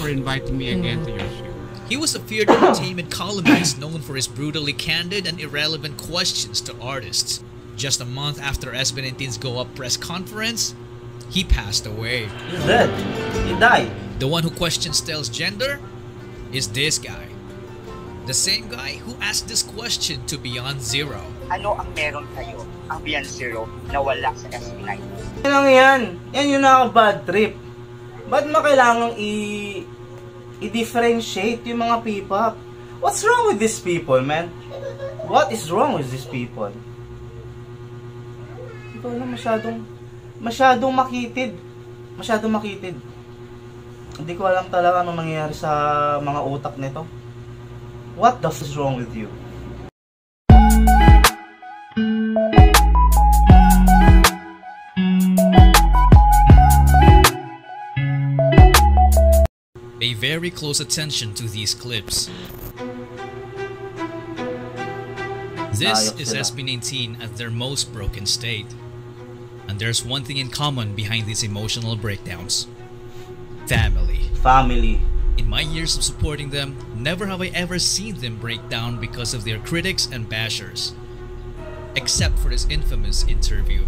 for inviting me again to your show. He was a feared entertainment columnist known for his brutally candid and irrelevant questions to artists. Just a month after SB19's Go Up press conference, he passed away. He's dead. He died. The one who questions Tel's gender is this guy. The same guy who asked this question to Beyond Zero. Ano ang meron kayo, ang Beyond Zero, na wala sa SB19? Yan lang yan. Yan yung naka-bad trip. Ba't mo kailangang i-differentiate yung mga P-pop? What's wrong with these people, man? What is wrong with these people? Ito na masyadong makitid. Masyadong makitid. Hindi ko alam talaga anong nangyayari sa mga utak nito. What the f is wrong with you? Pay very close attention to these clips. This is SB19 at their most broken state. And there's one thing in common behind these emotional breakdowns. Family. Family. In my years of supporting them, never have I ever seen them break down because of their critics and bashers. Except for this infamous interview.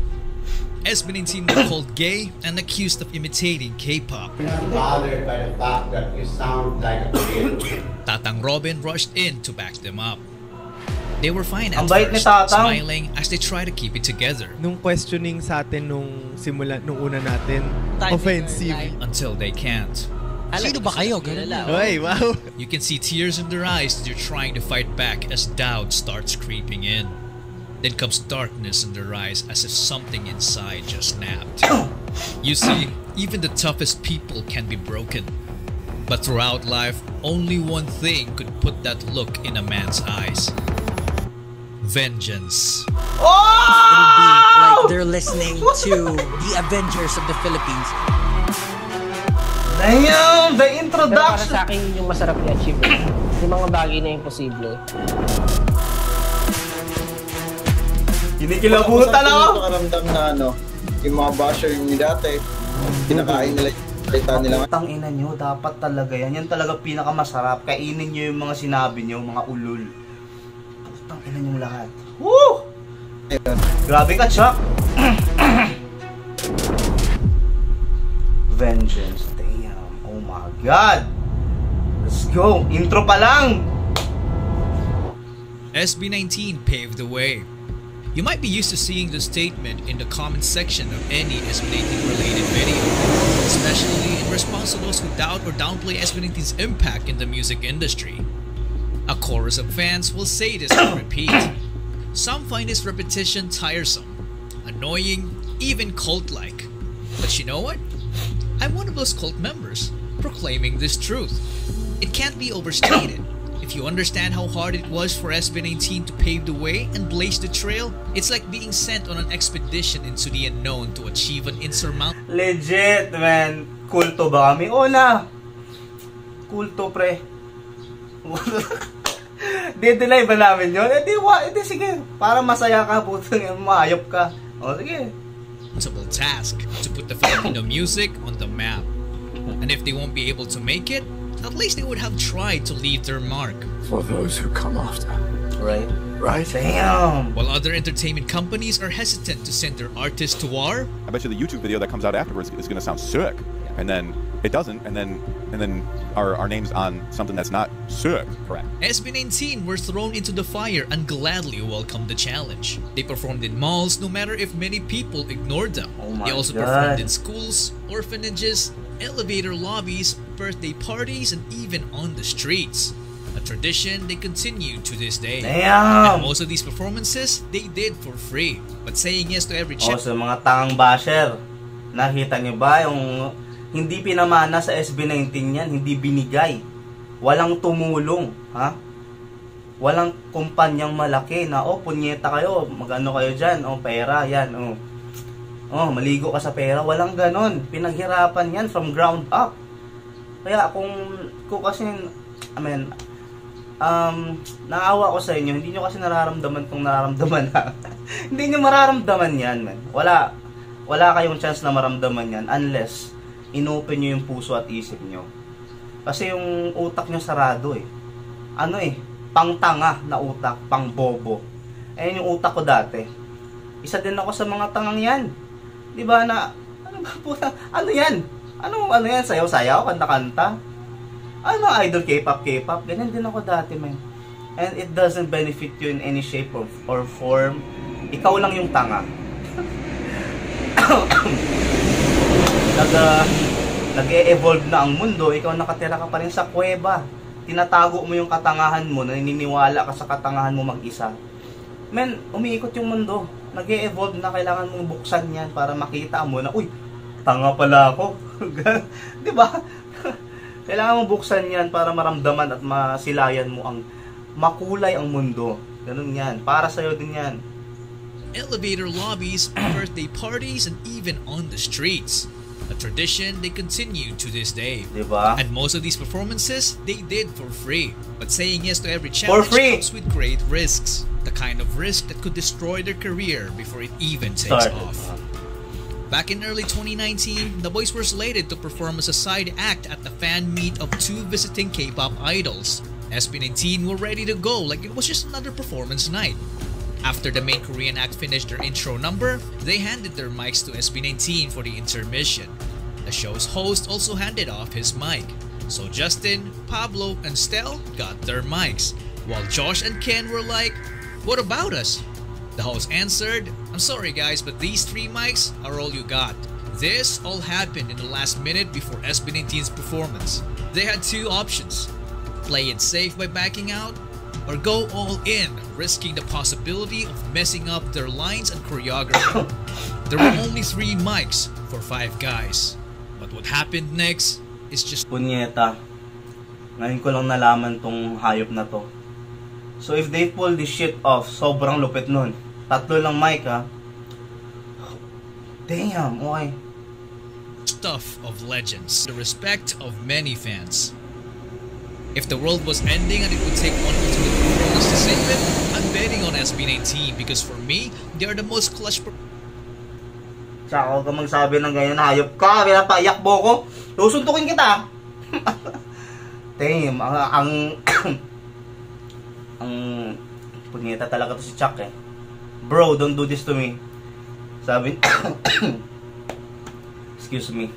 SB19 were called gay and accused of imitating K-pop. I'm not bothered by the fact that you sound like a kid. Tatang Robin rushed in to back them up. They were fine at Ang bait ni first, Tatang. smiling as they try to keep it together. Nung questioning sa atin nung una natin, offensive. Until they can't. Sino ba kayo? Ganun lang. Oy, wow. You can see tears in their eyes as they're trying to fight back as doubt starts creeping in. Then comes darkness in their eyes as if something inside just snapped. You see, even the toughest people can be broken. But throughout life, only one thing could put that look in a man's eyes. Vengeance. It'll be like they're listening to the Avengers of the Philippines. Damn! The Pero para introduction! sa akin yung masarap i-achieve. Yung mga bagay na imposible. Kinikilabutan ako! Nakaramdam na yung mga basher yung dati, kinakain nila yung salita nila. Tangina nyo, dapat talaga yan. Yan talaga pinakamasarap. Kainin nyo yung mga sinabi nyo, mga ulul. Tangina nyo lahat. Woo! Grabe ka, Chuck! Vengeance. Damn. Oh my God! Let's go! Intro pa lang! SB19 paved the way. You might be used to seeing the statement in the comment section of any SB19 related video, especially in response to those who doubt or downplay SB19's impact in the music industry. A chorus of fans will say this and repeat. Some find this repetition tiresome, annoying, even cult-like. But you know what? I'm one of those cult members, proclaiming this truth. It can't be overstated. If you understand how hard it was for SB19 to pave the way and blaze the trail, it's like being sent on an expedition into the unknown to achieve an insurmountable... Legit, man. Kulto ba kami? Oo na. Kulto, pre. Didelay ba namin yun? Edi sige. Para masaya ka, putang maayop ka. O sige. task to put the Filipino music on the map. And if they won't be able to make it, at least they would have tried to leave their mark. For those who come after. Right? Right? Damn! While other entertainment companies are hesitant to send their artists to war, I bet you the YouTube video that comes out afterwards is going to sound sick. And then it doesn't, and then our name's on something that's not sick. Correct. SB19 were thrown into the fire and gladly welcomed the challenge. They performed in malls no matter if many people ignored them. Oh they also performed in schools, orphanages, elevator lobbies, birthday parties, and even on the streets. A tradition they continue to this day. Damn! And most of these performances, they did for free. But saying yes to every challenge... sa mga tangang basher, nakita nyo ba yung hindi pinamana sa SB19 yan, hindi binigay. Walang tumulong, ha? Walang kumpanyang malaki na, oh, punyeta kayo, magano kayo dyan, oh, pera, yan, oh. Oh, maligo ka sa pera, walang ganon. Pinaghirapan yan from ground up. Kaya kung kasi, I mean, naawa ko sa inyo, hindi nyo kasi nararamdaman tong nararamdaman na. Hindi nyo mararamdaman yan, man. Wala kayong chance na maramdaman yan unless inopen nyo yung puso at isip nyo. Kasi yung utak nyo sarado eh. Ano eh, pang-tanga na utak, pang-bobo. Ayun yung utak ko dati. Isa din ako sa mga tangang yan. Di ba na, ano ba puta, ano yan? Ano yan, sayaw-sayaw, kanta-kanta? Ano, idol K-pop, ganyan din ako dati, man. And it doesn't benefit you in any shape or form. Ikaw lang yung tanga. Nag-e-evolve na ang mundo, ikaw nakatira ka pa rin sa kuweba. Tinatago mo yung katangahan mo, naniniwala ka sa katangahan mo mag-isa. Men, umiikot yung mundo. Nag-e-evolve na, kailangan mong buksan yan para makita mo na, uy, tanga pala ako. Diba? Kailangan mong buksan yan para maramdaman at masilayan mo ang makulay ang mundo. Ganun yan. Para sa'yo din yan. Elevator lobbies, birthday parties, and even on the streets. A tradition they continue to this day. Diba? And most of these performances, they did for free. But saying yes to every challenge comes with great risks. The kind of risk that could destroy their career before it even takes off. Back in early 2019, the boys were slated to perform as a side act at the fan meet of 2 visiting K-pop idols. SB19 were ready to go like it was just another performance night. After the main Korean act finished their intro number, they handed their mics to SB19 for the intermission. The show's host also handed off his mic. So Justin, Pablo, and Stel got their mics, while Josh and Ken were like, "What about us?" The host answered, "I'm sorry guys, but these 3 mics are all you got." This all happened in the last minute before SB19's performance. They had 2 options. Play it safe by backing out, or go all in, risking the possibility of messing up their lines and choreography. There were only 3 mics for 5 guys. But what happened next is just... Punyeta. Ngayon ko lang nalaman tong hayop na to. So if they pull this shit off, sobrang lupit nun. 3 lang mic ha. Damn, okay. Stuff of legends, the respect of many fans. If the world was ending and it would take one ultimate performance to save it, I'm betting on SB19 because for me, they are the most clutch. Tsaka ka magsabi ng ganyan, hayop ka, pinapaiyak mo ko. Susuntukin kita. Damn, ang punyeta talaga to si Chuck eh. Bro, don't do this to me. Sabi excuse me.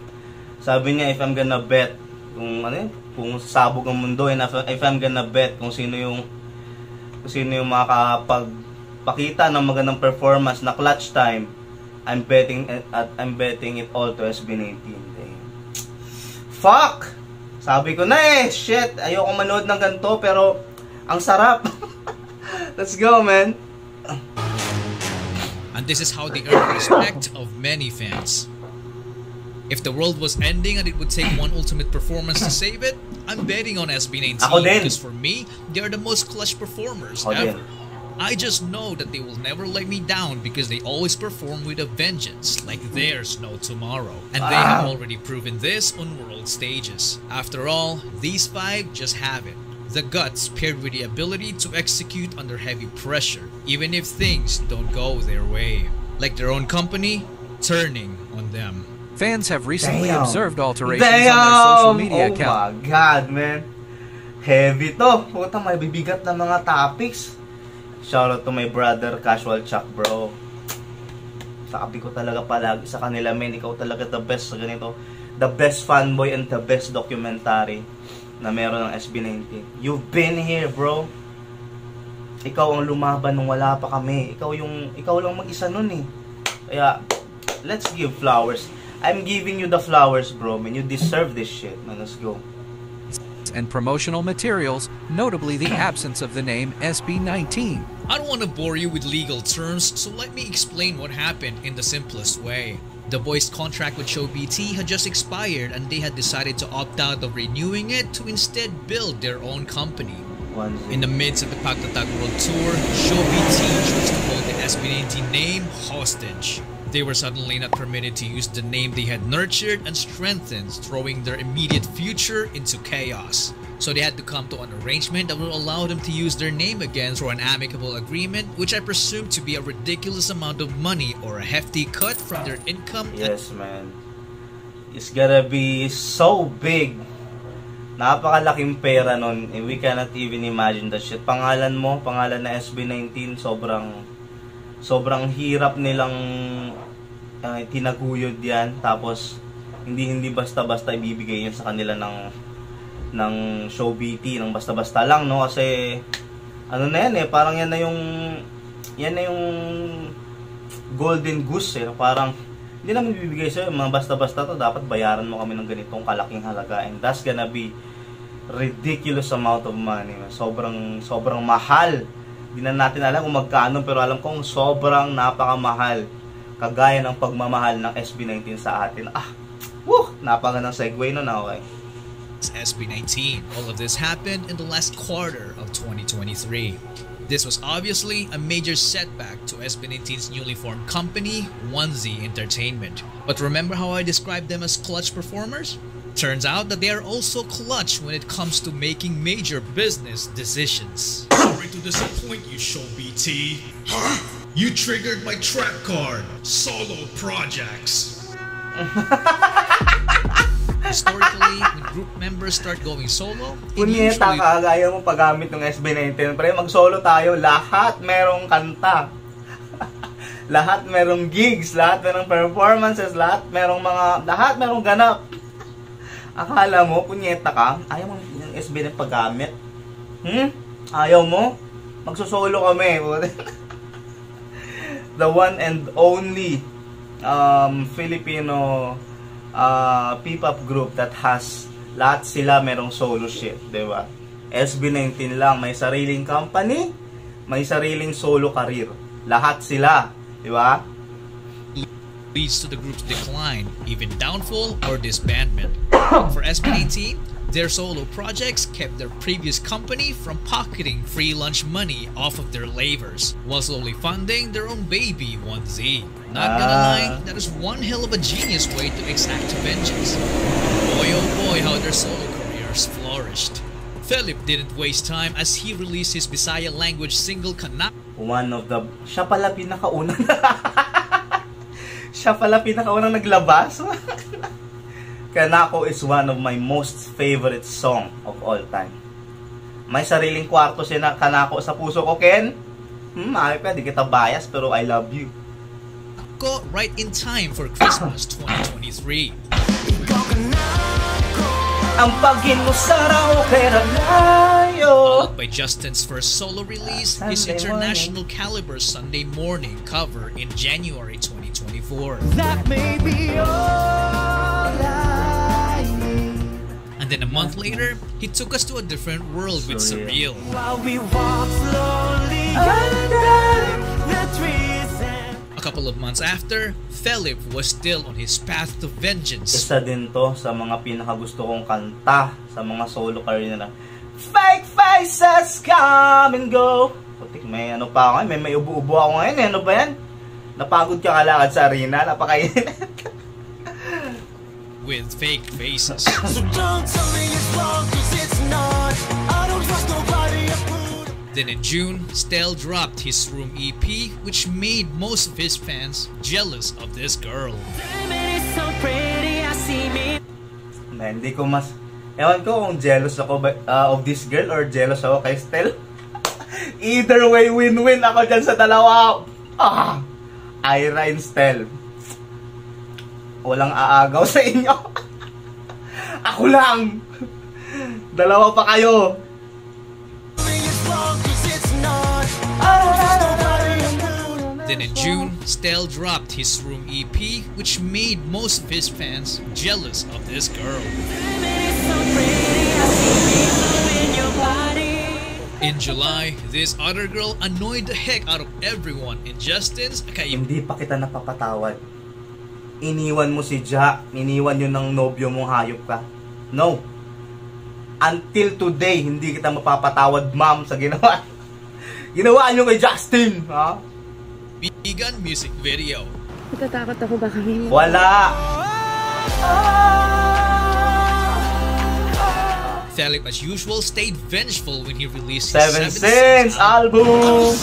Sabi niya, if I'm gonna bet kung sabog ang mundo, and if I'm gonna bet kung sino yung makakapagpakita ng magandang performance na clutch time, I'm betting it all to SB19. Fuck! Sabi ko na eh, shit, ayoko manood ng ganito pero ang sarap. Let's go, man. And this is how they earn the respect of many fans. If the world was ending and it would take one ultimate performance to save it, I'm betting on SB19 because for me, they are the most clutch performers ever. I just know that they will never let me down because they always perform with a vengeance, like there's no tomorrow. And they have already proven this on world stages. After all, these 5 just have it. The guts paired with the ability to execute under heavy pressure, even if things don't go their way. Like their own company, turning on them. Fans have recently observed alterations on their social media account. Oh my God, man. Heavy to. Puta, may bibigat na mga topics. Shout out to my brother, Casual Chuck, bro. Sabi ko talaga palagi sa kanila, man, ikaw talaga the best sa ganito. The best fanboy and the best documentary na meron ng SB19. You've been here, bro. Ikaw ang lumaban nung wala pa kami. Ikaw lang mag-isa nun eh. Kaya, let's give flowers. I'm giving you the flowers, bro. Man, you deserve this shit. Man, let's go. And promotional materials, notably the absence of the name SB19. I don't want to bore you with legal terms, so let me explain what happened in the simplest way. The boys' contract with Show BT had just expired and they had decided to opt out of renewing it to instead build their own company. In the midst of the Pagtatag World Tour, Show BT chose to hold the SB19 name hostage. They were suddenly not permitted to use the name they had nurtured and strengthened, throwing their immediate future into chaos. So they had to come to an arrangement that would allow them to use their name again through an amicable agreement, which I presume to be a ridiculous amount of money or a hefty cut from their income. Yes, man. It's gotta be so big Napakalaking pera nun. We cannot even imagine that shit. Pangalan na SB19, sobrang hirap nilang tinaguyod yan. Tapos, hindi basta-basta ibibigay yan sa kanila ng show BT, ng basta-basta lang, no? Kasi, ano na yan parang yan na yung golden goose Parang, hindi naman bibigay sa'yo, mga basta-basta to, dapat bayaran mo kami ng ganitong kalaking halaga. And that's gonna be ridiculous amount of money. Sobrang mahal. Hindi na natin alam kung magkano, pero alam kong sobrang napakamahal. Kagaya ng pagmamahal ng SB19 sa atin. Napakagandang segue nun, okay? SB19. All of this happened in the last quarter of 2023. This was obviously a major setback to SB19's newly formed company, 1Z Entertainment. But remember how I described them as clutch performers? Turns out that they are also clutch when it comes to making major business decisions. Sorry to disappoint you, Show BT. You triggered my trap card, Solo Projects. Historically, when group members start going solo, Punyeta ka, gaya mo paggamit ng SB19. Pre, mag-solo tayo, lahat merong kanta. Lahat merong gigs, lahat merong performances, lahat merong ganap. Akala mo, punyeta ka, ayaw mo ng SB19 paggamit? Ayaw mo? Magsusolo kami. The one and only Filipino P-pop group that has lahat sila merong solo shit, diba? SB19 lang, may sariling company, may sariling solo career. Lahat sila, diba? Leads to the group's decline, even downfall or disbandment. For SB19, their solo projects kept their previous company from pocketing free lunch money off of their labors, while slowly funding their own baby, 1Z. Not gonna lie, that is one hell of a genius way to exact vengeance. Boy oh boy, how their solo careers flourished. Philip didn't waste time as he released his Bisaya language single Kanako. Siya pala pinakaunang naglabas. Kanako is one of my most favorite song of all time. May sariling kwarto siya na Kanako sa puso ko, Ken. Ay pa, di kita bias, pero I love you. Right in time for Christmas 2023. Ang pagin mo sa raw pera layo. Followed by Justin's first solo release, his international caliber Sunday Morning cover in January 2024. That may be all I need. And then a month later, he took us to a different world with Surreal. While we walk slowly under the trees. A couple of months after, Philip was still on his path to vengeance. Isa din to sa mga pinakagusto kong kanta sa mga solo career na Fake faces come and go. Putik, may ano pa ako, may ubo-ubo ako ngayon. Ano ba yan? Napagod ka kalakad sa arena, napakainit. With fake faces. So don't tell me it's wrong, 'cause it's not. I don't trust nobody. Then in June, Stell dropped his Room EP, which made most of his fans jealous of this girl. Hindi ko ewan ko kung jealous ako of this girl or jealous ako kay Stell. Either way, win-win ako dyan sa dalawa. Ira and Stell. Walang aagaw sa inyo. Ako lang. Dalawa pa kayo. Then in June, Stell dropped his Room EP, which made most of his fans jealous of this girl. In July, this other girl annoyed the heck out of everyone in Justin's Hindi pa kita napapatawad. Iniwan mo si Ja, iniwan yun ng nobyo mong hayop ka. No. Until today, hindi kita mapapatawad, ma'am, sa ginawa. Ginawa nyo kay Justin, ha? Vegan music video. Natatakot ako baka may... Wala! Philip, as usual, stayed vengeful when he released his Seven Sins album!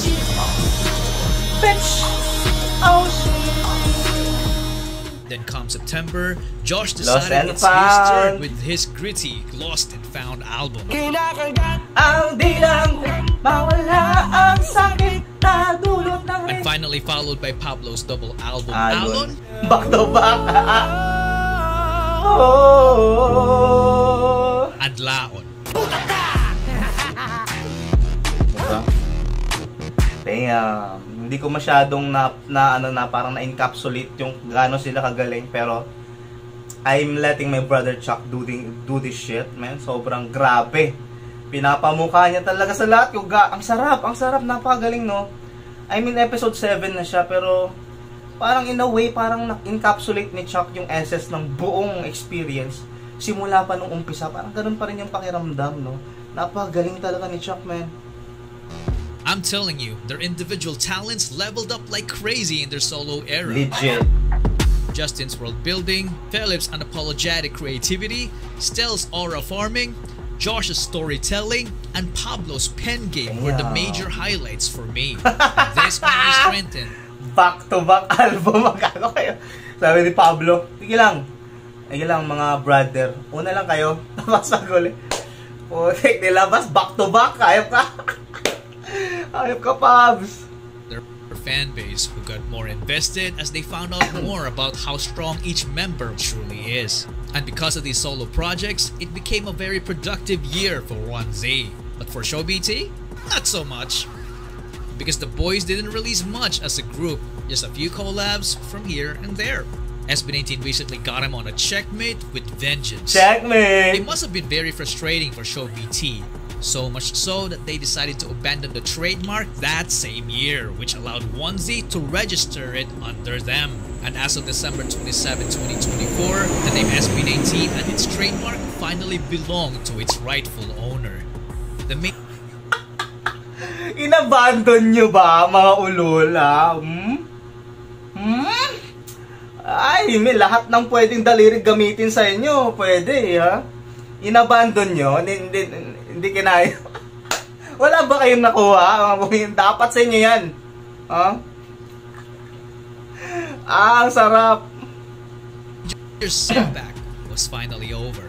Then come September, Josh Lost decided and it's his turn Found. with his gritty Lost and Found album. Kinakagat ang dilang, mawala ang sakit na dulot ng And finally followed by Pablo's double album, Alon. Alon. Back to back. Adlaon. Damn. Hindi ko masyadong parang na-encapsulate yung gaano sila kagaling, pero I'm letting my brother Chuck do this shit, man. Sobrang grabe. Pinapamukha niya talaga sa lahat. Ang sarap, napakagaling, no? I mean, episode 7 na siya, pero parang in a way, parang na-encapsulate ni Chuck yung essence ng buong experience. Simula pa nung umpisa, parang ganun pa rin yung pakiramdam, no? Napakagaling talaga ni Chuck, man. I'm telling you, their individual talents leveled up like crazy in their solo era. Legit. Justin's world building, Philip's unapologetic creativity, Stell's aura farming, Josh's storytelling, and Pablo's pen game were the major highlights for me. And this only strengthened. Back-to-back album, magkano kayo? Sabi ni Pablo, sige lang mga brother. Una lang kayo, tapos maguli. Putik, nilabas, back-to-back, ayop ka. Ayop ka, Pabs. Their fan base who got more invested as they found out more about how strong each member truly is. And because of these solo projects, it became a very productive year for 1Z. But for ShowBT, not so much. Because the boys didn't release much as a group, just a few collabs from here and there. SB19 recently got him on a checkmate with vengeance. Checkmate! It must have been very frustrating for ShowBT. So much so that they decided to abandon the trademark that same year, which allowed 1Z to register it under them. And as of December 27, 2024, the name SB19 and its trademark finally belonged to its rightful owner. The main Inabandon nyo ba, mga ulol, ha? Ay, may lahat ng pwedeng daliri gamitin sa inyo. Pwede, ha? Inabandon nyo? Hindi kinaya. Wala ba kayong nakuha? Dapat sa inyo yan. Ha? Ang sarap. Your setback was finally over.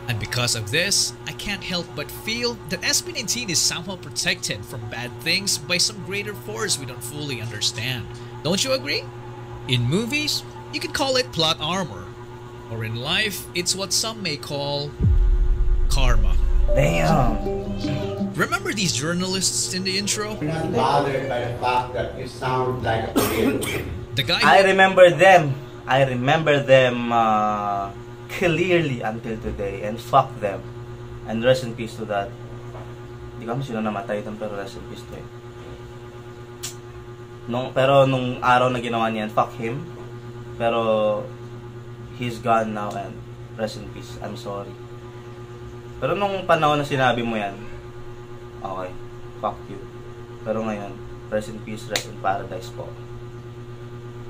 And because of this, I can't help but feel that SB19 is somehow protected from bad things by some greater force we don't fully understand. Don't you agree? In movies, you could call it plot armor. Or in life, it's what some may call karma. Damn. Remember these journalists in the intro? I'm not bothered by the fact that you sound like a kid. The guy I remember them clearly until today, and fuck them. And rest in peace to that. Hindi kami sila namatay doon, pero rest in peace to it. Pero nung araw na ginawa niyan, fuck him. Pero he's gone now, and rest in peace. I'm sorry. Pero nung panahon na sinabi mo yan, okay, fuck you. Pero ngayon, rest in peace, rest in paradise po.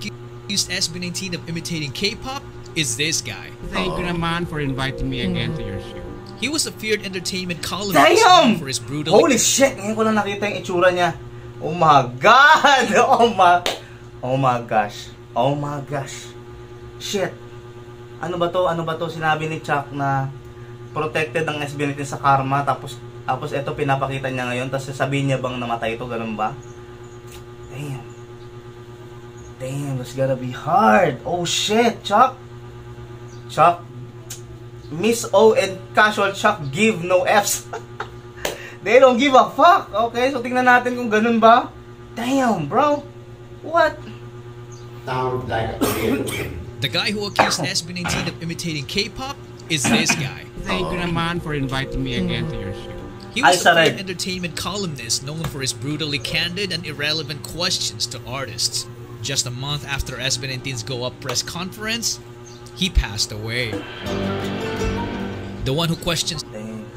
Accused SB19 of imitating K-pop is this guy. Thank you naman for inviting me again to your show. He was a feared entertainment columnist Damn! for his brutal... Holy shit! Ngayon ko lang nakita yung itsura niya. Oh my God! Oh my gosh. Oh my gosh. Shit. Ano ba to? Sinabi ni Chuck na protected ang SB19 sa karma, tapos ito pinapakita niya ngayon, tapos sasabihin niya bang namatay ito, ganun ba? Damn, that's gotta be hard. Oh shit, Chuck, Miss O and Casual Chuck give no Fs. They don't give a fuck. Okay, so tingnan natin kung ganun ba. Damn, bro. What? Sound like a kid. The guy who accused SB19 of imitating K-pop is this guy. Thank you naman for inviting me again to your show. He was a great entertainment columnist known for his brutally candid and irrelevant questions to artists. Just a month after SB19's Go Up press conference, he passed away. The one who questions...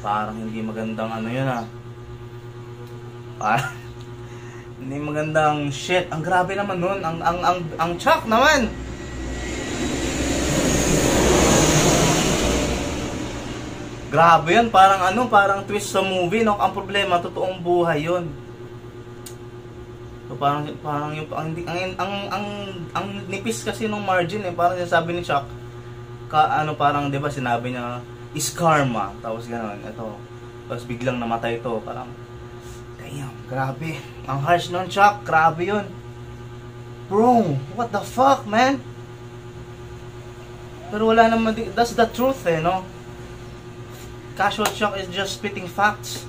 Parang hindi magandang ano yun, ah. Parang hindi magandang shit. Ang grabe naman nun. Ang Chuck naman. Grabe yun. Parang twist sa movie, no? Ang problema, totoong buhay yun. So parang yung ang nipis kasi nung margin eh, parang sabi ni Chuck parang 'di ba sinabi niya is karma, tapos gano'n, ito. Tapos biglang namatay ito, parang damn, grabe. Ang harsh nun, Chuck, grabe 'yun. Bro, what the fuck, man? Pero wala naman, that's the truth eh, no? Casual Chuck is just spitting facts.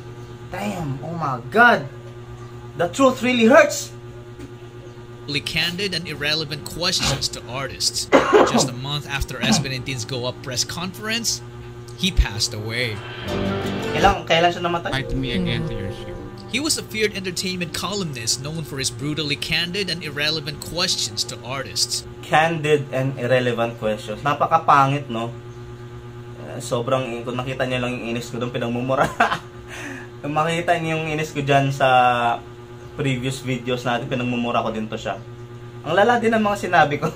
Damn, oh my god. The truth really hurts. Candid and irrelevant questions to artists. Just a month after SB19's Go Up press conference, he passed away. Kailan siya namatay? Invite me again to your show. He was a feared entertainment columnist known for his brutally candid and irrelevant questions to artists. Candid and irrelevant questions. Napakapangit, no? Sobrang, kung nakita niyo lang yung inis ko doon, pinagmumura. Kung makita niyo yung inis ko dyan sa previous videos natin, pinagmumura ko din to siya. Ang lala din ng mga sinabi ko.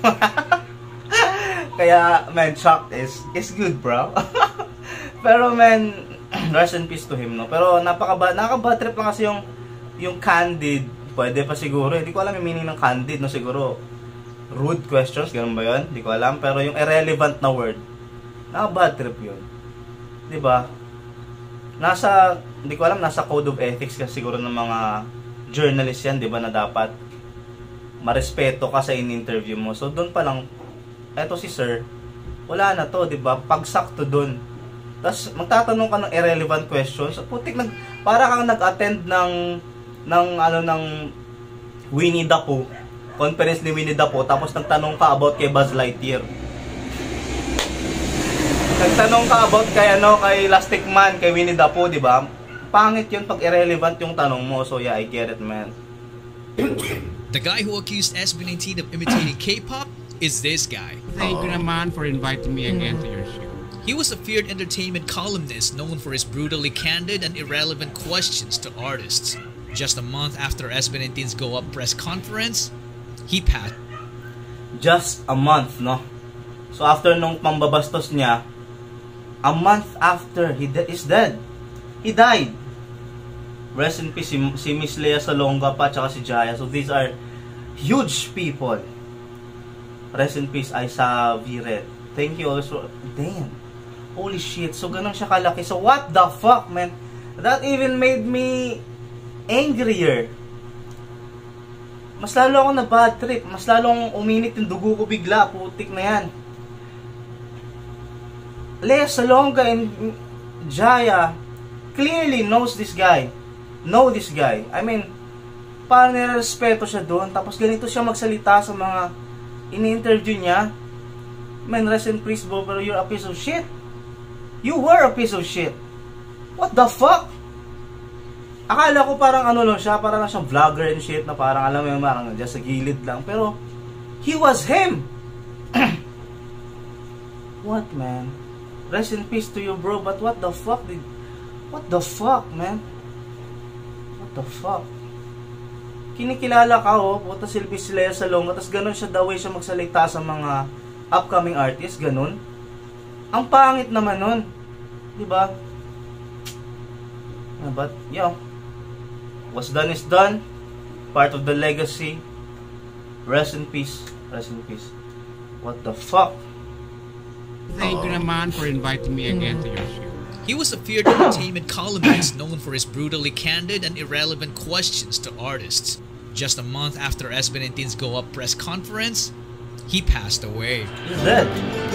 Kaya, man, Chuck is good, bro. Pero, man, rest in peace to him, no? Pero, nakaka-bad trip lang kasi yung candid. Pwede pa siguro. Hindi ko alam yung meaning ng candid, no? Siguro, rude questions, ganun ba yun? Hindi ko alam. Pero yung irrelevant na word, nakaka-bad trip yun. Diba? Hindi ko alam, nasa code of ethics kasi siguro ng mga journalist yan, di ba, na dapat marespeto ka sa in-interview mo. So, doon pa lang, eto si sir, wala na to, di ba? Pagsakto doon. Tapos, magtatanong ka ng irrelevant questions. Putik, para kang nag-attend ng Winnie the Pooh, conference ni Winnie the Pooh, tapos nagtanong ka about kay Buzz Lightyear. Nagtanong ka about kay Elastic Man, kay Winnie the Pooh, di ba? Pangit yun pag irrelevant yung tanong mo. So yeah, I get it, man. The guy who accused SB19 of imitating K-pop is this guy. Thank you naman for inviting me again to your show. He was a feared entertainment columnist known for his brutally candid and irrelevant questions to artists. Just a month after SB19's Go Up press conference, he passed. Just a month, no? So after nung pambabastos niya, a month after, he is dead. He died. Rest in peace si Miss Lea Salonga pa tsaka si Jaya. So these are huge people. Rest in peace Aisa Viret. Thank you also. Damn. Holy shit. So ganun siya kalaki. So what the fuck, man? That even made me angrier. Mas lalo ako na bad trip. Mas lalong uminit yung dugo ko bigla. Putik na yan. Lea Salonga and Jaya clearly knows this guy. Know this guy. I mean, parang nirespeto siya doon. Tapos ganito siya magsalita sa mga ini-interview niya. Man, rest in peace, bro, pero you're a piece of shit. You were a piece of shit. What the fuck? Akala ko parang lang siya, parang siyang vlogger and shit, na parang alam mo yung parang just sa gilid lang. Pero, he was him. What, man? Rest in peace to you, bro, but what the fuck man? What the fuck? Kinikilala ka, puta Silvie Lea Salonga, tapos ganun siya, the way siya magsalita sa mga upcoming artists, ganun. Ang pangit naman nun. Diba? But, what's done is done. Part of the legacy. Rest in peace. Rest in peace. What the fuck? Thank you naman for inviting me again to your show. He was a feared entertainment columnist known for his brutally candid and irrelevant questions to artists. Just a month after SB19's Go Up press conference, he passed away. He's dead.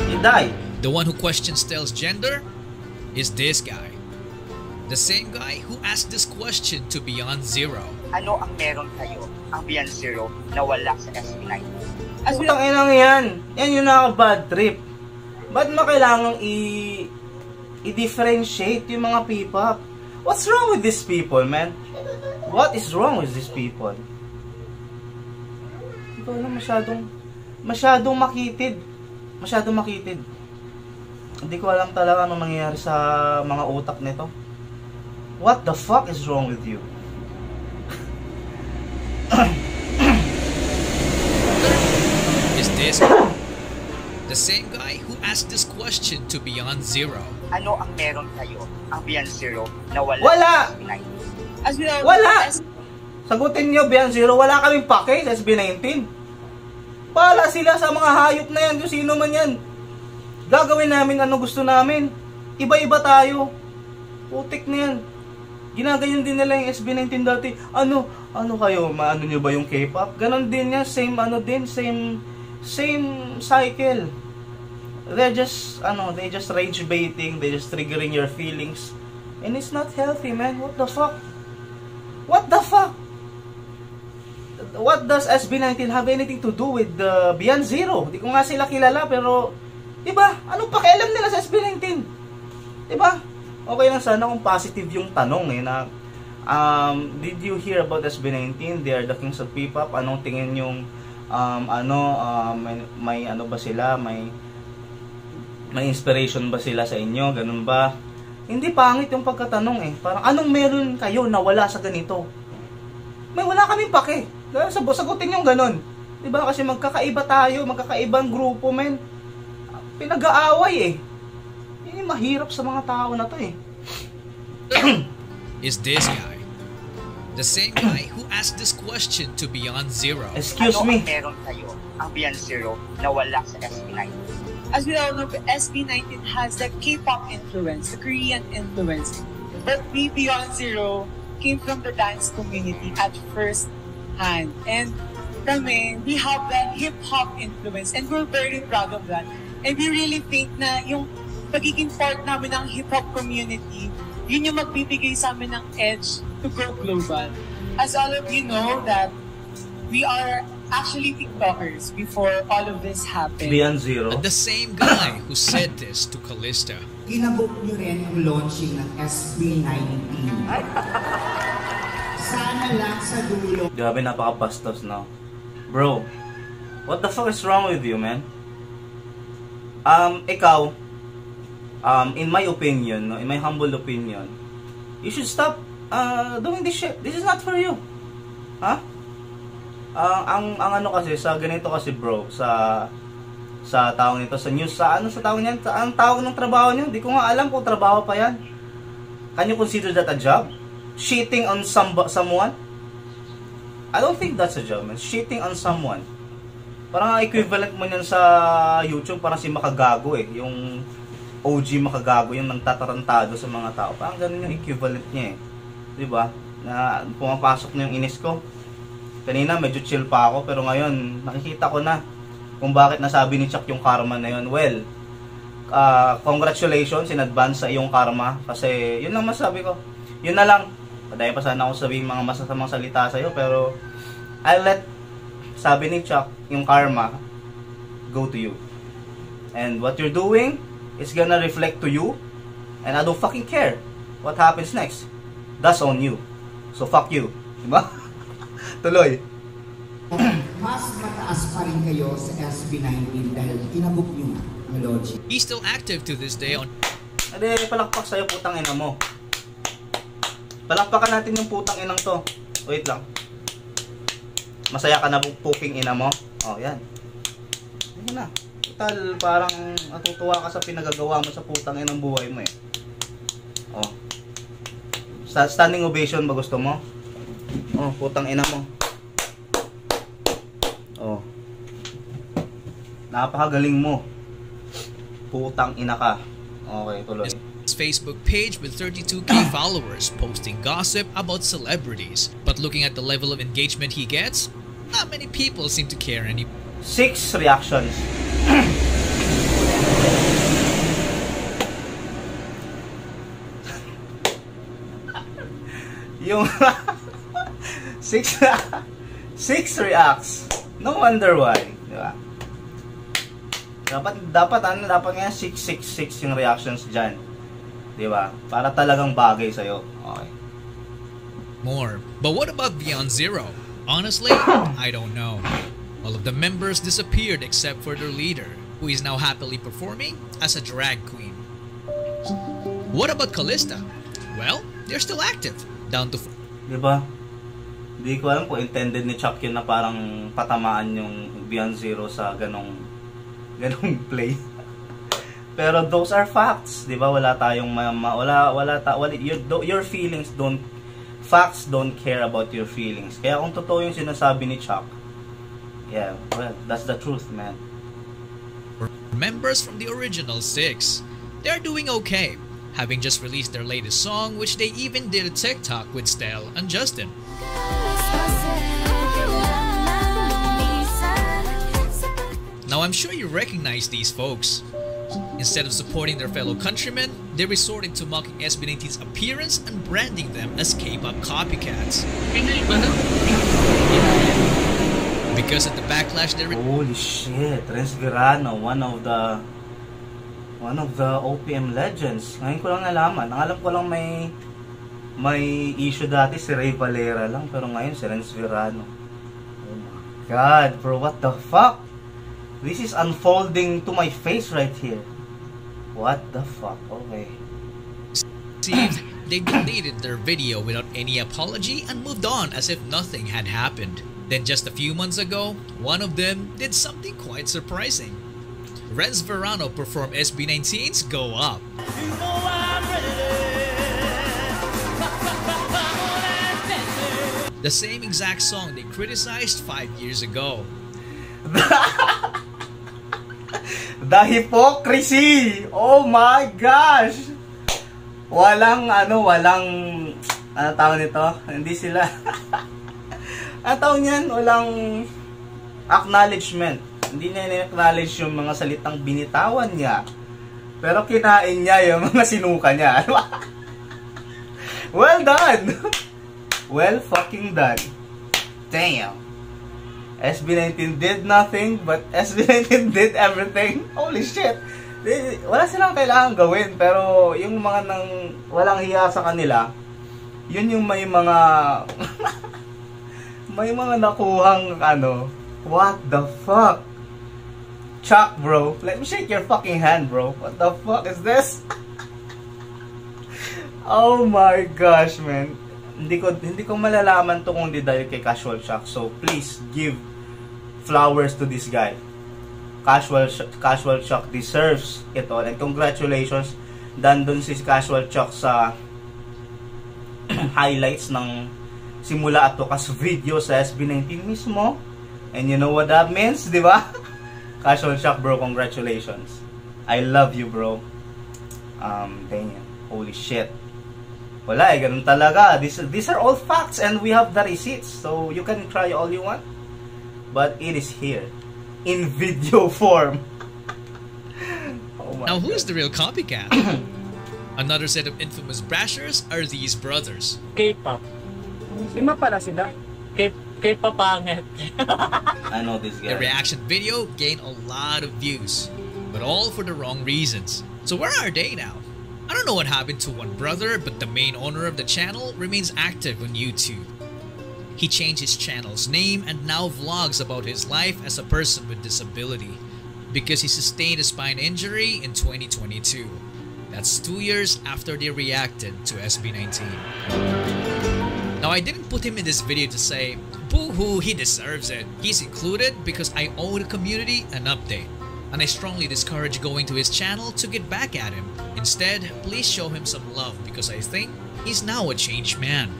He died. The one who questions Stell's gender is this guy. The same guy who asked this question to Beyond Zero. Ano ang meron kayo, ang Beyond Zero, na wala sa SB19? Putang inang yan. Yan yung naka-bad trip. Ba't mo kailangang i-differentiate yung mga P-pop? What's wrong with these people, man? What is wrong with these people? Ito na masyadong makitid. Masyadong makitid. Hindi ko alam talaga anong nangyayari sa mga utak nito. What the fuck is wrong with you? Is this the same guy who asked this question to Beyond Zero? Ano ang meron kayo, ang Beyond Zero, na wala Wala! sa SB19? Wala! Sagutin nyo, Beyond Zero, wala kaming pake sa SB19. Bahala sila sa mga hayop na yan, kung sino man yan. Gagawin namin ano gusto namin. Iba-iba tayo. Putik na yan. Ginagayon din nila yung SB19 dati. Ano kayo? Maano nyo ba yung K-pop? Ganon din yan, same cycle. They just rage baiting, they just triggering your feelings. And it's not healthy, man. What the fuck? What the fuck? What does SB19 have anything to do with Beyond Zero? Di ko nga sila kilala, pero diba? Anong pakialam nila sa SB19? Diba? Okay lang sana kung positive yung tanong na did you hear about SB19? They are the kings of P-pop. Anong tingin yung may ano ba sila? May inspiration ba sila sa inyo? Ganun ba? Hindi pangit yung pagkatanong Parang anong meron kayo na wala sa ganito? May wala kaming pake. Sagutin yung ganun. Diba? Kasi magkakaiba tayo, magkakaibang grupo, men. Pinag-aaway Yun yung mahirap sa mga tao na to Is this guy the same guy who asked this question to Beyond Zero? Excuse me. Meron kayo ang Beyond Zero na wala sa SB19? As we all know, SB19 has the K-pop influence, the Korean influence. But we, Beyond Zero, came from the dance community at first hand. And kami, we have the hip-hop influence and we're very proud of that. And we really think na yung pagiging part namin ng hip-hop community, yun yung magbibigay sa amin ng edge to go global. As all of you know that we are actually TikTokers before all of this happened. Beyond Zero. And the same guy who said this to Callista. Ginabok niyo rin ang launching ng SB19. Sana lang sa dulo. Grabe, napaka-bastos, no? Bro, what the fuck is wrong with you, man? Ikaw, in my opinion, no, in my humble opinion, you should stop doing this shit. This is not for you. Ha? Ang ano kasi, sa ganito kasi, bro, sa tawag nito, sa news, sa tawag niyan, ang tawag ng trabaho niyo, di ko nga alam kung trabaho pa yan. Can you consider that a job? Cheating on someone? I don't think that's a job, man. Cheating on someone. Parang equivalent mo niyan sa YouTube, parang si Makagago yung OG Makagago, yung nagtatarantado sa mga tao. Parang ganun yung equivalent niya diba? Na pumapasok na yung inis ko. Kanina medyo chill pa ako, pero ngayon nakikita ko na kung bakit nasabi ni Chuck yung karma na yun. Well, congratulations in advance sa iyong karma, kasi yun lang masabi ko. Yun na lang. Dahil pa sana ako sabihin mga masasamang salita sa'yo, pero I'll let, sabi ni Chuck, yung karma go to you. And what you're doing is gonna reflect to you, and I don't fucking care what happens next. That's on you. So fuck you. Diba? Tuloy. Mas mataas pa rin kayo sa SB19 dahil tinabok nyo ang logic. He's still active to this day on... Ade, palakpak sa'yo, putang ina mo. Palakpakan natin yung putang inang to. Wait lang. Masaya ka na puking ina mo? Oh, yan. Yan na. Total, parang natutuwa ka sa pinagagawa mo sa putang inang buhay mo Oh. Standing ovation ba gusto mo? Oh, putang ina mo. Oh. Napakagaling mo. Putang ina ka. Okay, tuloy. His Facebook page with 32k followers posting gossip about celebrities. But looking at the level of engagement he gets, not many people seem to care anymore. 6 reactions. Yung 6 reacts. No wonder why, di ba? Dapat nga 666 yung reactions diyan. Di ba? Para talagang bagay sa iyo. Okay. More. But what about Beyond Zero? Honestly, I don't know. All of the members disappeared except for their leader, who is now happily performing as a drag queen. What about Callista? Well, they're still active. Down to... Di ba? Hindi ko alam kung intended ni Chuck yun na parang patamaan yung Beyond Zero sa ganong play. Pero those are facts, 'di ba? Wala tayong your feelings don't facts don't care about your feelings. Kaya kung totoo yung sinasabi ni Chuck, yeah, well, that's the truth, man. Members from the original six, they're doing okay, having just released their latest song, which they even did a TikTok with Stell and Justin. Now I'm sure you recognize these folks. Instead of supporting their fellow countrymen, they resorted to mocking SB19's appearance and branding them as K-pop copycats. Because of the backlash they holy shit, Renz Virano, one of the OPM legends. Ngayon ko lang nalaman. Ang alam ko lang may issue dati si Ray Valera lang, pero ngayon si Renz Virano. Oh my God, bro, what the fuck? This is unfolding to my face right here. What the fuck? Okay. They deleted their video without any apology and moved on as if nothing had happened. Then just a few months ago, one of them did something quite surprising. Renz Virano performed SB19's Go Up. The same exact song they criticized 5 years ago. The hypocrisy! Oh my gosh! Walang tawag nito? Hindi sila ang tawag niyan, walang acknowledgement. Hindi niya in-acknowledge yung mga salitang binitawan niya. Pero kinain niya yung mga sinuka niya. Well done! Well fucking done. Damn. SB19 did nothing, but SB19 did everything. Holy shit! Wala silang kailangan gawin, pero yung mga walang hiya sa kanila, yun yung may mga may mga nakuhang what the fuck? Chuck, bro, let me shake your fucking hand, bro. What the fuck is this? Oh my gosh, man. Hindi ko malalaman to kung di dahil kay Casual Chuck. So please give flowers to this guy. Casual Chuck deserves it all. And congratulations, dandun si Casual Chuck sa highlights ng simula at wakas video sa SB19 mismo. And you know what that means, di ba? Casual Chuck, bro, congratulations. I love you, bro. Damn. Holy shit. Wala ganun talaga. These are all facts and we have the receipts. So you can try all you want. But it is here. In video form. Oh my now who God. is the real copycat? Another set of infamous bashers are these brothers. K-pop. Lima pala sila. K-pop pangit. I know this guy. The reaction video gained a lot of views, but all for the wrong reasons. So where are they now? I don't know what happened to one brother, but the main owner of the channel remains active on YouTube. He changed his channel's name and now vlogs about his life as a person with disability because he sustained a spine injury in 2022. That's 2 years after they reacted to SB19. Now I didn't put him in this video to say, boo-hoo, he deserves it. He's included because I owe the community an update. And I strongly discourage going to his channel to get back at him. Instead, please show him some love because I think he's now a changed man.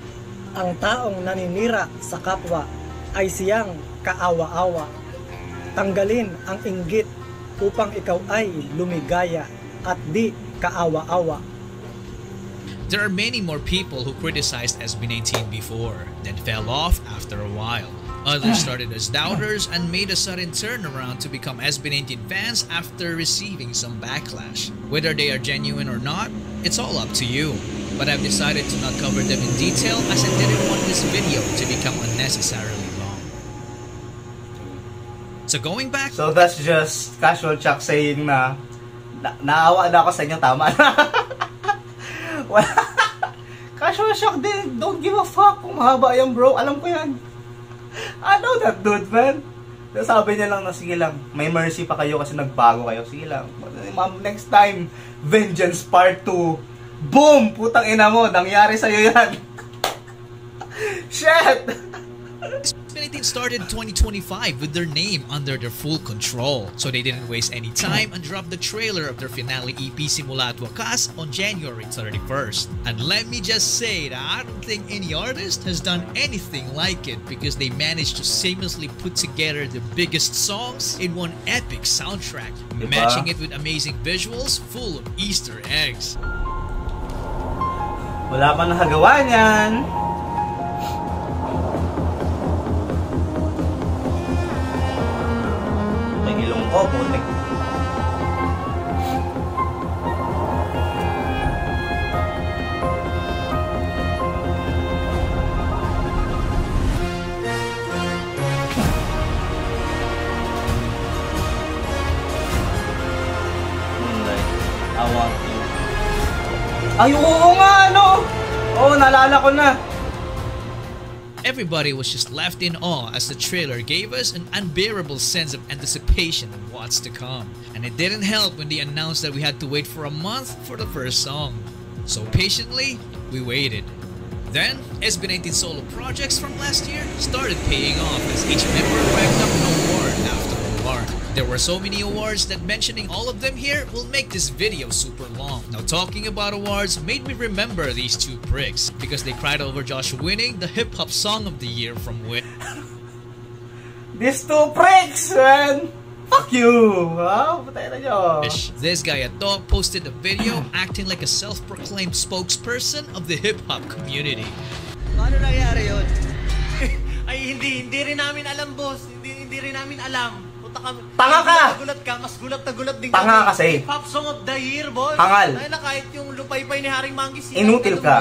Ang taong naninira sa kapwa ay siyang kaawa-awa. Tanggalin ang inggit upang ikaw ay lumigaya at di kaawa-awa. There are many more people who criticized SB19 before, then fell off after a while. Others started as doubters and made a sudden turnaround to become SB19 fans after receiving some backlash. Whether they are genuine or not, it's all up to you. But I've decided to not cover them in detail as I didn't want this video to become unnecessarily long. So going back... So that's just Casual Chuck saying na naawa na ako sa inyo, tama na. Casual Chuck din, don't give a fuck kung mahaba yan, bro. Alam ko yan. I know that dude, man. Sabi niya lang na sige lang, may mercy pa kayo kasi nagbago kayo. Sige lang. Next time, Vengeance Part 2. Boom! Putang ina mo, nangyari sa'yo yan. Shit! SB19 started 2025 with their name under their full control, so they didn't waste any time and dropped the trailer of their finale EP Simula at Wakas on January 31st. And let me just say that I don't think any artist has done anything like it, because they managed to seamlessly put together the biggest songs in one epic soundtrack, matching it with amazing visuals full of Easter eggs. Wala pa nakagawa niyan. May ilong ko, putik. Ay, oo nga, no? Oo, naalala ko na. Everybody was just left in awe as the trailer gave us an unbearable sense of anticipation of what's to come. And it didn't help when they announced that we had to wait for a month for the first song. So patiently, we waited. Then, SB19 solo projects from last year started paying off as each member racked up an award after award. There were so many awards that mentioning all of them here will make this video super long. Now, talking about awards made me remember these two pricks, because they cried over Josh winning the Hip Hop Song of the Year from Wit. These two pricks, man! Fuck you! Patay na nyo! This guy at Dog posted a video acting like a self-proclaimed spokesperson of the hip-hop community. Paano nangyari yun? Ay, hindi rin namin alam, boss. Hindi rin namin alam. Tanga ka! Mas gulat na gulat din Tanga kasi. Hip Hop Song of the Year, boss. Hangal. Dahil na kahit yung lupay-pay ni Haring Manggis. Inutil ka.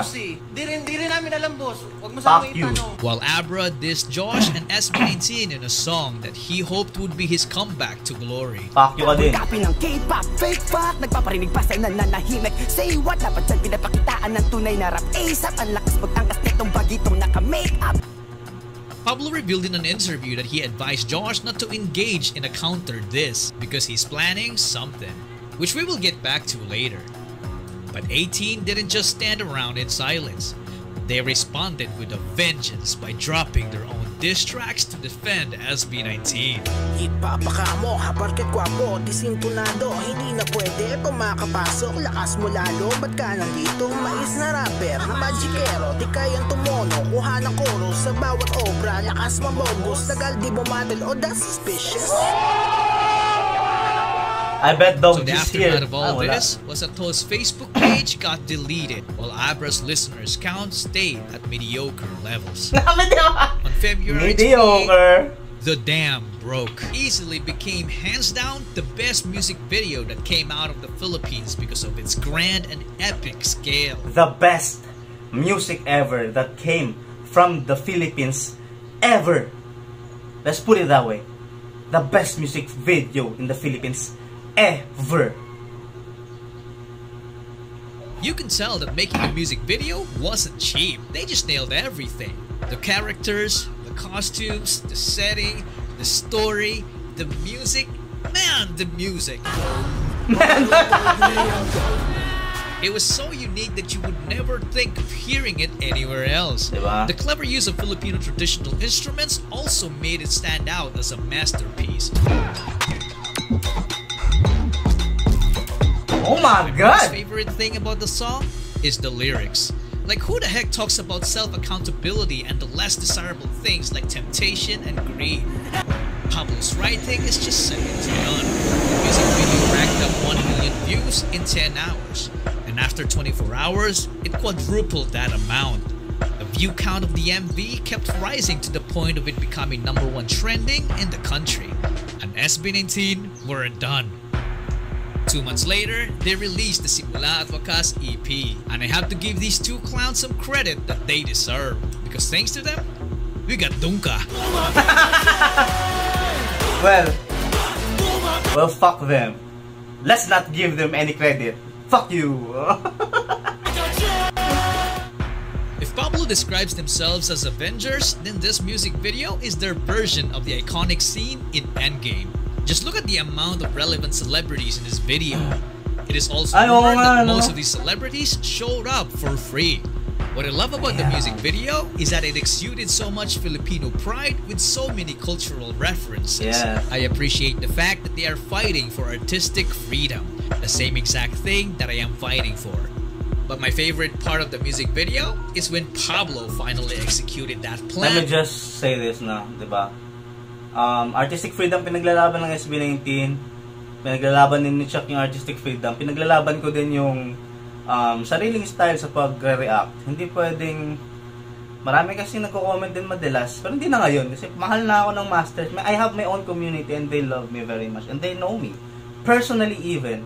Di rin namin alam, boss. Huwag mo sa mga itanong. While Abra dissed Josh and SB19 in a song that he hoped would be his comeback to glory. Fuck you ka din. Copy ng K-pop, fake fuck. Nagpaparinig pa sa'yo na nanahimik. Say what? Dapat dyan pinapakitaan ng tunay na rap. ASAP, ang lakas magtangkas nitong bagitong naka-make up. Pablo revealed in an interview that he advised Josh not to engage in a counter diss because he's planning something, which we will get back to later. But 18 didn't just stand around in silence. They responded with a vengeance by dropping their own diss tracks to defend SB19. Ipapaka mo, haparket kwapo, disintunado, hindi na pwede pumakapasok, lakas mo lalo, ba't ka nandito? Mais na rapper, na magikero, di kayang tumono, kuha ng koro sa bawat obra, lakas mabogos, tagal di bumatil, o that's suspicious. I bet Dog so the aftermath of all this was that To's Facebook page got deleted, while Abra's listeners count stayed at mediocre levels. On February 28, The Dam Broke easily became hands down the best music video that came out of the Philippines because of its grand and epic scale. The best music ever that came from the Philippines ever. Let's put it that way. The best music video in the Philippines ever. You can tell that making a music video wasn't cheap. They just nailed everything. The characters, the costumes, the setting, the story, the music. Man, the music. It was so unique that you would never think of hearing it anywhere else. The clever use of Filipino traditional instruments also made it stand out as a masterpiece. Oh my God! My favorite thing about the song is the lyrics. Like, who the heck talks about self-accountability and the less desirable things like temptation and greed? Pablo's writing is just second to none. The music video racked up 1 million views in 10 hours. And after 24 hours, it quadrupled that amount. The view count of the MV kept rising to the point of it becoming #1 trending in the country. And SB19 weren't done. 2 months later, they released the Simula at Wakas EP, and I have to give these two clowns some credit that they deserve, because thanks to them, we got Dunka. Well, fuck them. Let's not give them any credit. Fuck you. If Pablo describes themselves as Avengers, then this music video is their version of the iconic scene in Endgame. Just look at the amount of relevant celebrities in this video. It is also rumored that most of these celebrities showed up for free. What I love about the music video is that it exuded so much Filipino pride with so many cultural references. Yes. I appreciate the fact that they are fighting for artistic freedom, the same exact thing that I am fighting for. But my favorite part of the music video is when Pablo finally executed that plan. Let me just say this na, di ba? Artistic freedom pinaglalaban ng SB19. Pinaglalaban din ni Chuck yung artistic freedom. Pinaglalaban ko din yung sariling style sa pag-react. Hindi pwedeng... Marami kasi nagko-comment din madalas. Pero hindi na ngayon. Kasi mahal na ako ng masters. I have my own community and they love me very much. And they know me. Personally even.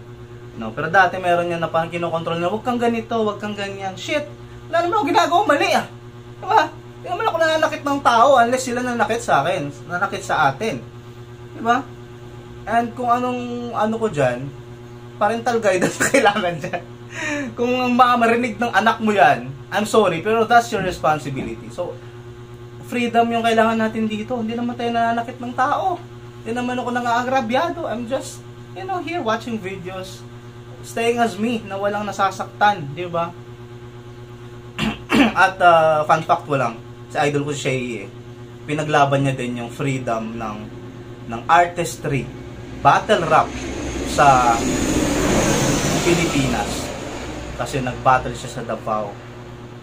No? Pero dati meron yan na parang kinokontrol na, huwag kang ganito, huwag kang ganyan. Shit! Wala naman ako ginagawa mali ah. Diba? Hindi naman ako nananakit ng tao unless sila nanakit sa akin. Nanakit sa atin. Diba? And kung ano ko dyan, parental guidance kailangan dyan. Kung marinig ng anak mo yan, I'm sorry, pero that's your responsibility. So, freedom yung kailangan natin dito. Hindi naman tayo nananakit ng tao. Hindi naman ako nang-aagrabyado. I'm just, here watching videos, staying as me, na walang nasasaktan, di ba? At fun fact ko lang, si idol ko si Shay, pinaglaban niya din yung freedom ng artistry, battle rap sa Pilipinas. Kasi nag-battle siya sa Davao.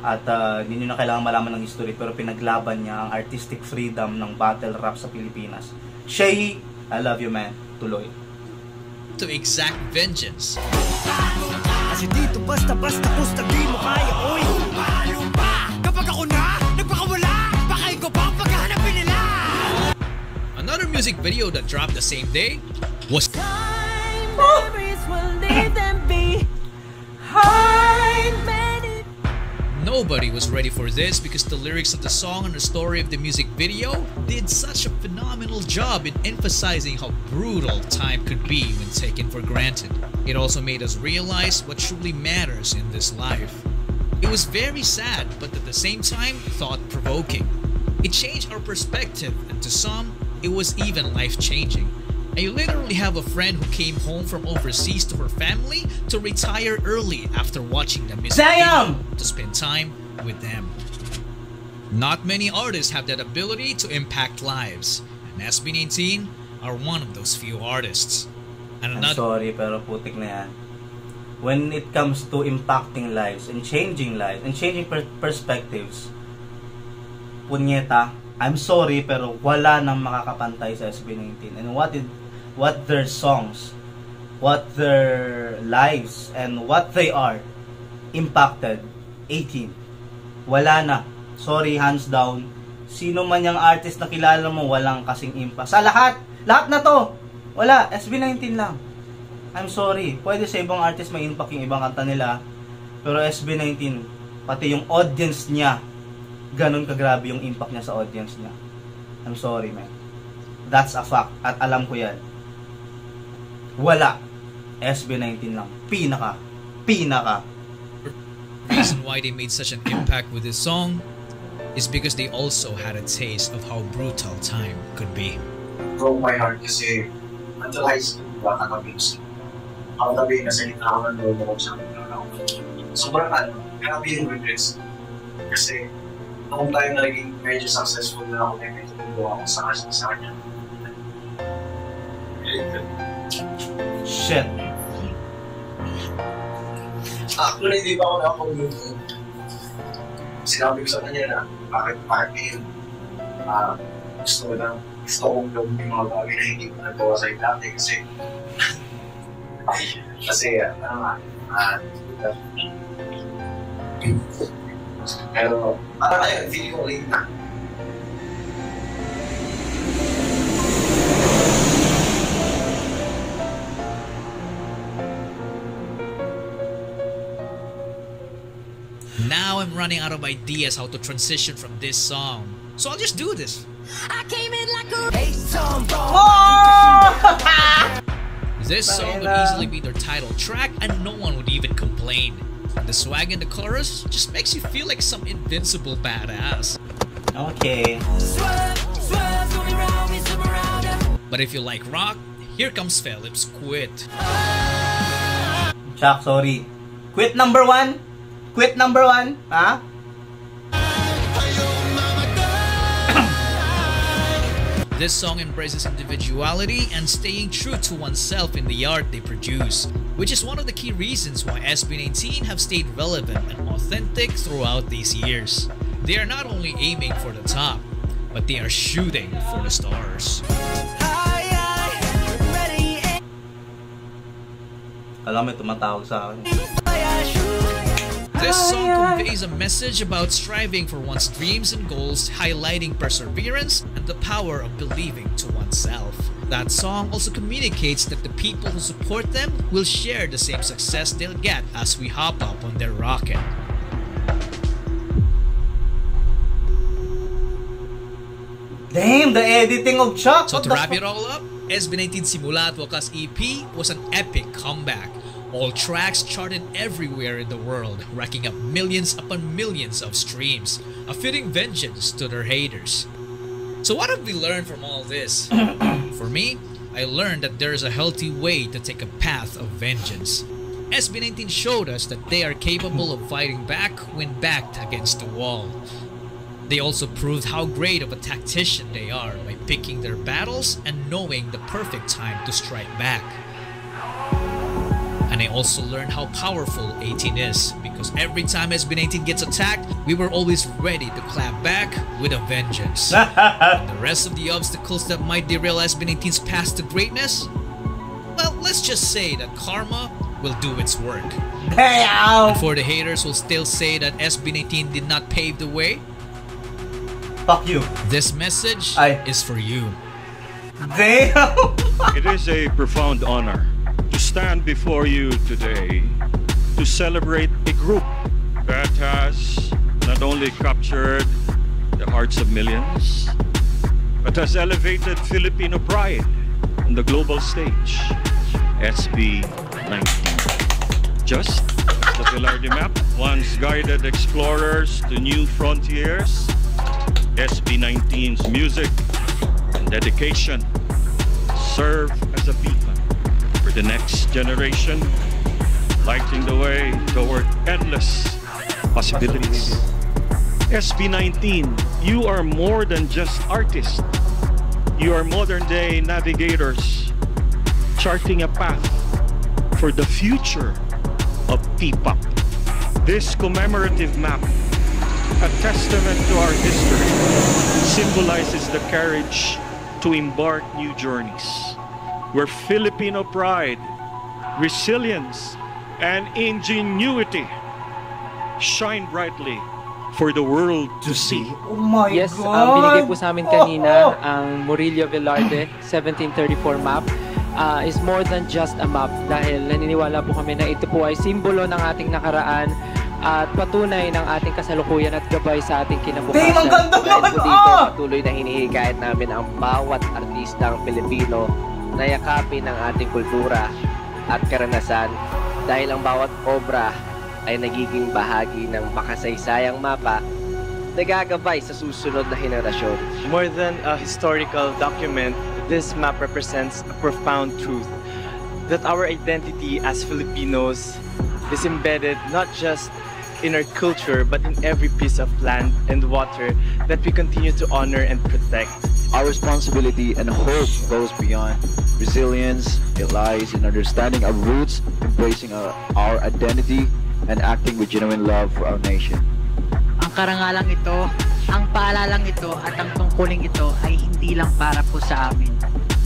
At hindi nyo na kailangan malaman ng history, pero pinaglaban niya ang artistic freedom ng battle rap sa Pilipinas. Shay, I love you man. Tuloy. To exact vengeance. Kasi dito basta-basta pusta di mo kaya, oy. Lumpa! Kapag ako na, nagpakawala, baka ikaw pa paghahanapin nila. Another music video that dropped the same day was Nobody was ready for this because the lyrics of the song and the story of the music video did such a phenomenal job in emphasizing how brutal time could be when taken for granted. It also made us realize what truly matters in this life. It was very sad, but at the same time, thought-provoking. It changed our perspective, and to some, it was even life-changing. I literally have a friend who came home from overseas to her family to retire early after watching the music video to spend time with them. Not many artists have that ability to impact lives, and SB19 are one of those few artists. And I'm sorry, pero putik na yan. When it comes to impacting lives and changing perspectives, punyeta, I'm sorry, pero wala nang makakapantay sa SB19. And what their songs, what their lives, and what they are impacted, 18. Wala na. Sorry, hands down. Sino man yung artist na kilala mo, walang kasing impact. Sa lahat na to, wala. SB19 lang. I'm sorry. Pwede sa ibang artist may impact yung ibang kanta nila, pero SB19, pati yung audience niya, ganun kagrabe yung impact niya sa audience niya. I'm sorry, man. That's a fact. At alam ko yan. Wala. SB19 lang. Pinaka. Reason why they made such an impact with this song is because they also had a taste of how brutal time could be. Broke my heart kasi until high school, baka ka-music. Ako tabi na salita ako ng lolo ko sa akin. Sobrang grabe yung regrets. Kasi noong time na naging medyo successful na ako, medyo nagawa ako sa kanya. Shit. Actually, hindi pa ako nakapag-move. Sinabi ko sa kanya na bakit ngayon gusto kong gawin yung mga bagay na hindi ko nagawa sa'yo dati kasi pero parang kayo, feeling ko late na. Now I'm running out of ideas how to transition from this song, so I'll just do this. I came in like a This song would easily be their title track and no one would even complain. The swag in the chorus just makes you feel like some invincible badass. Okay. But if you like rock, here comes Philip's Quit. Chuck, sorry. Quit number one? Ha? This song embraces individuality and staying true to oneself in the art they produce, which is one of the key reasons why SB19 have stayed relevant and authentic throughout these years. They are not only aiming for the top, but they are shooting for the stars. Alam mo, tumatawag sa akin. This song conveys a message about striving for one's dreams and goals, highlighting perseverance and the power of believing to oneself. That song also communicates that the people who support them will share the same success they'll get as we hop up on their rocket. Damn, the editing of Chuck! So to wrap it all up, SB19 Simula at Wakas EP was an epic comeback. All tracks charted everywhere in the world, racking up millions upon millions of streams, a fitting vengeance to their haters. So what have we learned from all this? For me, I learned that there is a healthy way to take a path of vengeance. SB19 showed us that they are capable of fighting back when backed against the wall. They also proved how great of a tactician they are by picking their battles and knowing the perfect time to strike back. And I also learned how powerful 18 is, because every time SB19 gets attacked, we were always ready to clap back with a vengeance. And the rest of the obstacles that might derail SB19's path to greatness? Well, let's just say that karma will do its work. Damn! And for the haters who still say that SB19 did not pave the way, fuck you. This message is for you. Damn! It is a profound honor to stand before you today to celebrate a group that has not only captured the hearts of millions, but has elevated Filipino pride on the global stage. SB19. Just as the Velarde map once guided explorers to new frontiers, SB19's music and dedication serve as a beacon for the next generation, lighting the way toward endless possibilities. SB19, you are more than just artists. You are modern-day navigators, charting a path for the future of P-pop. This commemorative map, a testament to our history, symbolizes the courage to embark new journeys, where Filipino pride, resilience, and ingenuity shine brightly for the world to see. Oh my yes, God! binigay po sa amin kanina ang Murillo Velarde 1734 map. Is more than just a map dahil naniniwala po kami na ito po ay simbolo ng ating nakaraan at patunay ng ating kasalukuyan at gabay sa ating kinabukasan. Dahil po dito, patuloy na hinihikayat namin ang bawat artistang Pilipino na yakapin ang ating kultura at karanasan dahil ang bawat obra ay nagiging bahagi ng makasaysayang mapa na gagabay sa susunod na henerasyon. More than a historical document, this map represents a profound truth that our identity as Filipinos is embedded not just in our culture but in every piece of land and water that we continue to honor and protect. Our responsibility and hope goes beyond resilience. It lies in understanding our roots, embracing our identity, and acting with genuine love for our nation. Ang karangalang ito, ang paalalang ito at ang tungkuling ito ay hindi lang para po sa amin.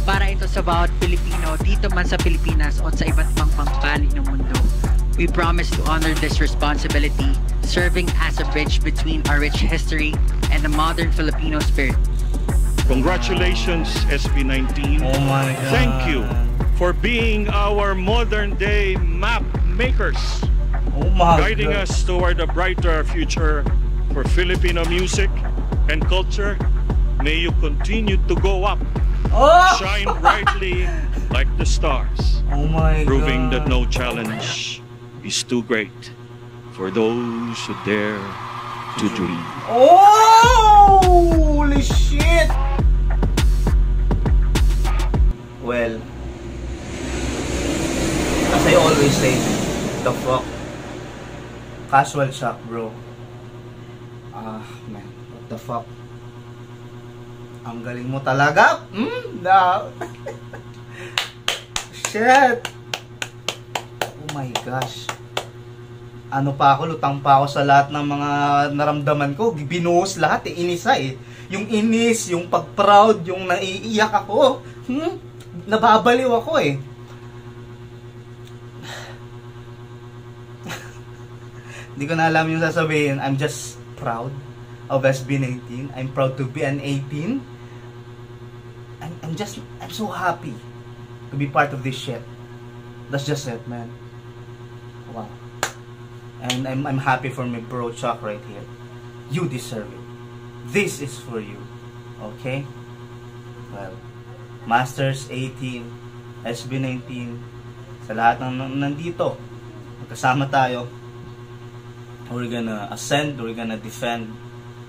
Para ito sa bawat Pilipino dito man sa Pilipinas o sa iba't ibang pampanig ng mundo. We promise to honor this responsibility, serving as a bridge between our rich history and the modern Filipino spirit. Congratulations, SB19. Oh my God. Thank you for being our modern-day map makers. Oh my guiding God. us toward a brighter future for Filipino music and culture. May you continue to go up, shine brightly like the stars, God. proving that no challenge is too great for those who dare to dream. Oh, holy shit! Well, as I always say, the fuck? Casual shock, bro. Man, what the fuck? Ang galing mo talaga. No. Shit. Oh my gosh. Ano pa ako, lutang pa ako sa lahat ng mga naramdaman ko. Binuhos lahat eh, inisa eh. Yung inis, yung pag-proud, yung naiiyak ako. Nababaliw ako eh. Hindi ko na alam yung sasabihin. I'm just proud of SB19. I'm proud to be an 18. I'm so happy to be part of this shit. That's just it, man. Wow. And I'm happy for my bro Chuck right here. You deserve it. This is for you. Okay? Well, Masters 18, SB19, sa lahat ng nandito, magkasama tayo. We're gonna ascend, we're gonna defend,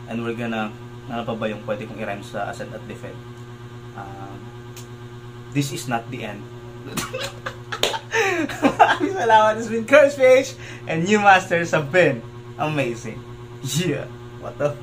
and we're gonna, ano pa ba yung pwede kong i-rhyme sa ascend at defend? This is not the end. Salamat, it's been Cursefish, and you Masters have been amazing. Yeah, what the